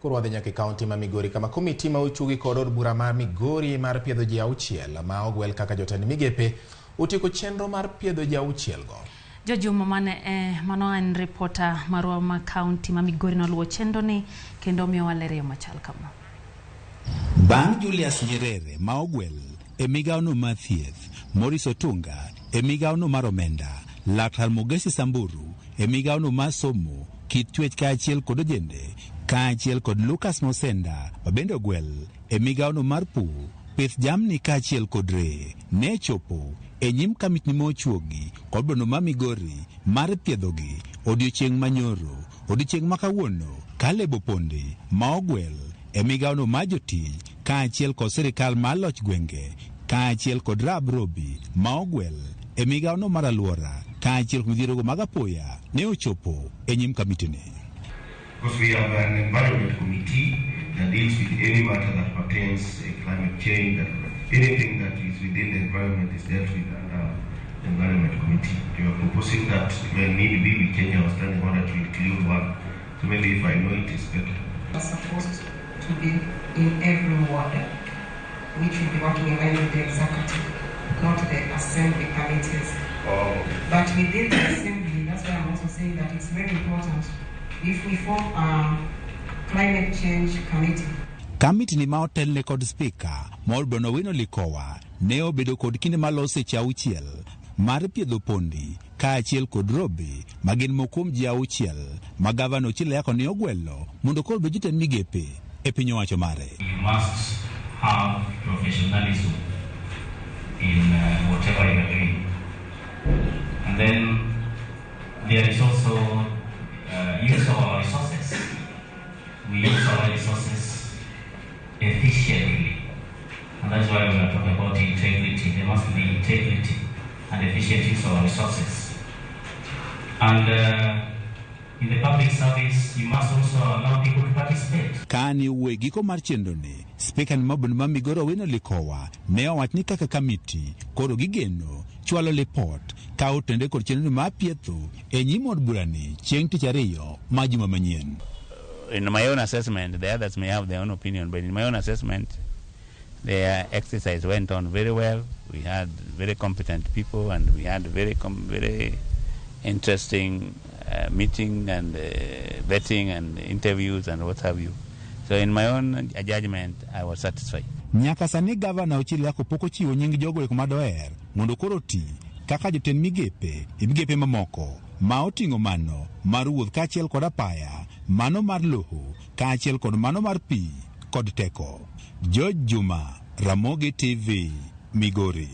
Koro wadhi nyaka kaunti ma Migori kama komiti ma ochugi kod od bura mar Migori mar piedho ji 6 ma ogwel kaka jotend migepe utieko chenro mar piedho ji 6 go. Jojuma mano en reporter marwa ma kaunti ma Migori noluwo chenro ni kendo miyo walere machal kama. Bang' Julius Nyerere ma ogwel e migawno ma thieth, Morris Otunga e migawno mar omenda, Laktar Mogesi Samburu e migawno ma somo, kit chwech kaachiel kod ojende, kaachiel kod Lucas Mosenda mabende ogwel e migawno mar pur, pith jamni kaachiel kod re, ne chopo e nyim kamiti mochuogi kod bono ma Migori mar piedhogi odiochieng' manyoro, odiochieng' makawuono Kalebo Pondi ma ogwel e migawno ma jotich kaachiel kod sirikal mar loch gwenge, kaachiel kod Rab Robi ma ogwel e migawno mar aluora, kaachiel kod midhierogo mag apoya ne ochopo e nyim kamitini. Because we have an environment committee that deals with any matter that pertains to climate change, that anything that is within the environment is dealt with under the environment committee. We are proposing that when need be, we change our standing order to include one. So maybe if I know it is better. Are supposed to be in every ward, which will be working in line with the executive, not the assembly committees. Oh. But within the assembly, that's why I'm also saying that it's very important if we form a climate change committee. Kamiti ni ma otelne kod speaker Molbono Wino Likowa ne obedo kod kinde malose cha 6 mar piedho Pondi kaachiel kod Robi magin mokum ji 6 ma gavana Ochilo Yako ne ogwelo mondo koro be jotend migepe e piny owacho mare. You must have professionalism in whatever you are doing. And then there is also use of our resources. We use our resources efficiently. And that's why we are talking about integrity. There must be integrity and efficient use of our resources. And in the public service, you must also allow people to participate. Kani uwe giko mar chenro ni, Speaker ni Molbono ma Migori Wino Likowa ne owach ni kaka kamiti koro gigeno chwalo report ka otende kod chenro ma pietho e nyim od burani chieng' tich ariyo ma juma manyien. In my own assessment, the others may have their own opinion, but in my own assessment, the exercise went on very well. We had very competent people, and we had very interesting meeting and vetting and interviews and what have you. So in my own judgment, I was satisfied. Nyaka sani gavana Ochilo Yako pok ochiwo nying jogo eko madoer mondo koro ti kaka jotend migepe mamoko ma oting'o mano mar wuoth kaachiel kod apaya, mano mar loho kaachiel kod mano mar pi kod teko. George Juma, Ramogi TV, Migori.